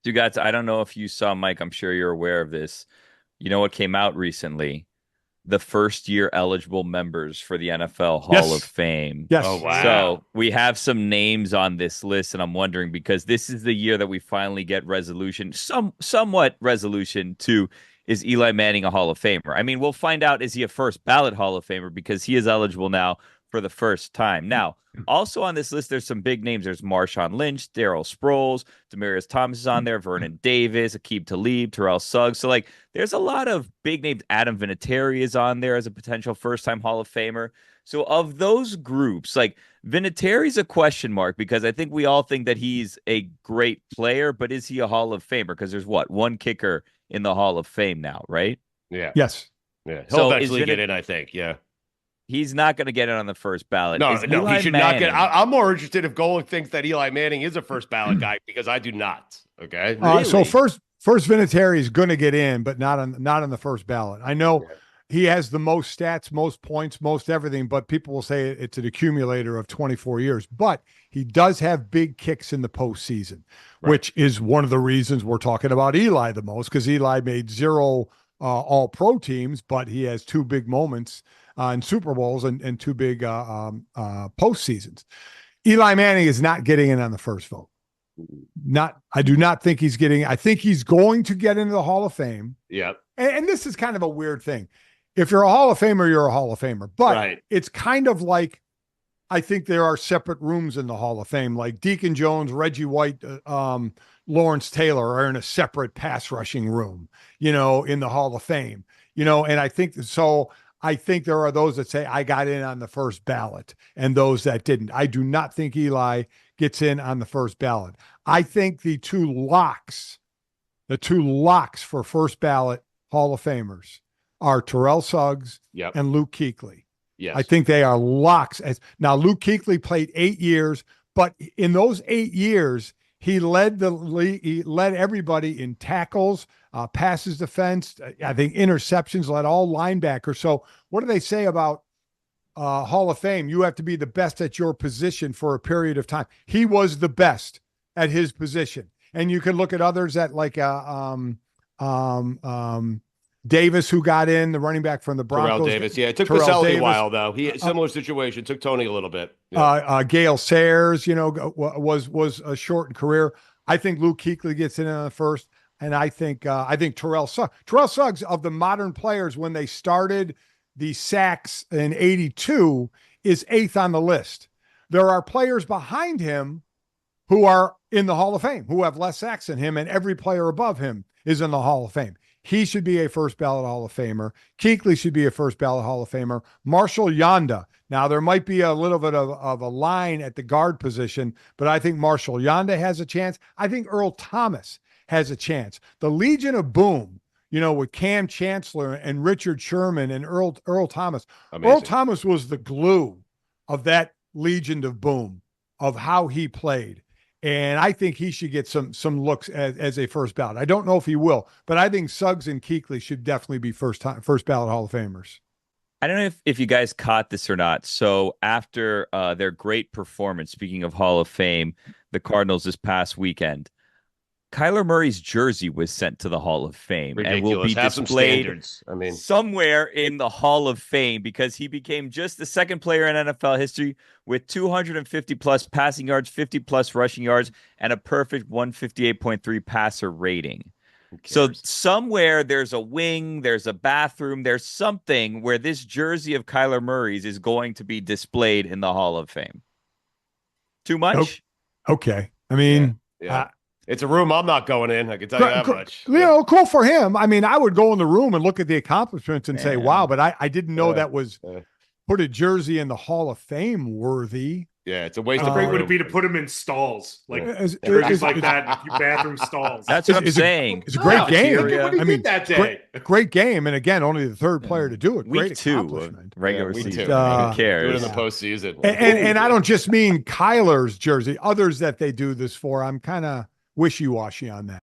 Dugatz, I don't know if you saw, Mike. I'm sure you're aware of this. You know what came out recently? The first year eligible members for the NFL Hall of Yes. Fame. Oh, Yes. wow. So we have some names on this list, and I'm wondering because this is the year that we finally get resolution, somewhat resolution to is Eli Manning a Hall of Famer? I mean, we'll find out is he a first ballot Hall of Famer because he is eligible now for the first time. Now, also on this list, there's some big names. There's Marshawn Lynch, Darrell Sproles, Demarius Thomas is on there, Vernon Davis, Aqib Talib, Terrell Suggs. So like there's a lot of big names. Adam Vinatieri is on there as a potential first-time Hall of Famer. So of those groups, like Vinatieri's a question mark because I think we all think that he's a great player, but is he a Hall of Famer? Because there's what, one kicker in the Hall of Fame now, right? Yeah. Yes. Yeah. He'll So eventually get in, I think. Yeah. he's not going to get it on the first ballot. No, Is no, he Eli should not get. Manning? I'm more interested if Golic thinks that Eli Manning is a first ballot guy because I do not. Okay. So Really? first Vinatieri is going to get in, but not on the first ballot. I know he has the most stats, most points, most everything, but people will say it's an accumulator of 24 years. But he does have big kicks in the postseason, which is one of the reasons we're talking about Eli the most, because Eli made zero all-pro teams, but he has two big moments in Super Bowls and two big postseasons. Eli Manning is not getting in on the first vote. I do not think he's getting. I think he's going to get into the Hall of Fame. Yeah. And this is kind of a weird thing. If you're a Hall of Famer, you're a Hall of Famer. But it's kind of like, I think there are separate rooms in the Hall of Fame, like Deacon Jones, Reggie White, Lawrence Taylor are in a separate pass rushing room, in the Hall of Fame, and I think so. I think there are those that say I got in on the first ballot and those that didn't. I do not think Eli gets in on the first ballot. I think the two locks for first ballot Hall of Famers are Terrell Suggs and Luke Kuechly. Yes. I think they are locks. Now, Luke Kuechly played 8 years, but in those 8 years, he led the league. He led everybody in tackles, passes defense. I think interceptions, led all linebackers. So what do they say about Hall of Fame? You have to be the best at your position for a period of time. He was the best at his position. And you can look at others at like Davis, who got in, the running back from the Broncos. Terrell Davis. Yeah, it took Pacelli a while, though. Similar situation. Took Tony a little bit. Yeah. Gale Sayers, was a shortened career. I think Luke Kuechly gets in on the first, and I think Terrell Suggs of the modern players when they started the sacks in '82 is 8th on the list. There are players behind him who are in the Hall of Fame who have less sacks than him, and every player above him is in the Hall of Fame. He should be a first ballot Hall of Famer. Kuechly should be a first ballot Hall of Famer. Marshall Yanda. Now, there might be a little bit of a line at the guard position, but I think Marshall Yanda has a chance. I think Earl Thomas has a chance. The Legion of Boom, with Cam Chancellor and Richard Sherman and Earl Thomas. Amazing. Earl Thomas was the glue of that Legion of Boom, of how he played. And I think he should get some looks as a first ballot. I don't know if he will, but I think Suggs and Kuechly should definitely be first ballot Hall of Famers. I don't know if you guys caught this or not. So after their great performance, speaking of Hall of Fame, the Cardinals this past weekend, Kyler Murray's jersey was sent to the Hall of Fame and will be displayed somewhere in the Hall of Fame because he became just the second player in NFL history with 250 plus passing yards, 50 plus rushing yards, and a perfect 158.3 passer rating. So somewhere there's a wing, there's a bathroom, there's something where this jersey of Kyler Murray's is going to be displayed in the Hall of Fame. Too much? Okay. I mean, it's a room I'm not going in. I can tell you that much. Cool for him. I mean, I would go in the room and look at the accomplishments and say, wow, but I didn't know that was put a jersey in the Hall of Fame worthy. Yeah, it's a waste of How great would it be to put him in stalls, like jerseys like that, bathroom stalls? That's what I'm saying. It's a great game. I mean, that day. Great game, and again, only the third player to do it. Week Great 2 accomplishment. regular week season. 2. Who cares? Do it in the postseason. And I don't just mean Kyler's jersey. Others that they do this for, I'm kind of wishy-washy on that.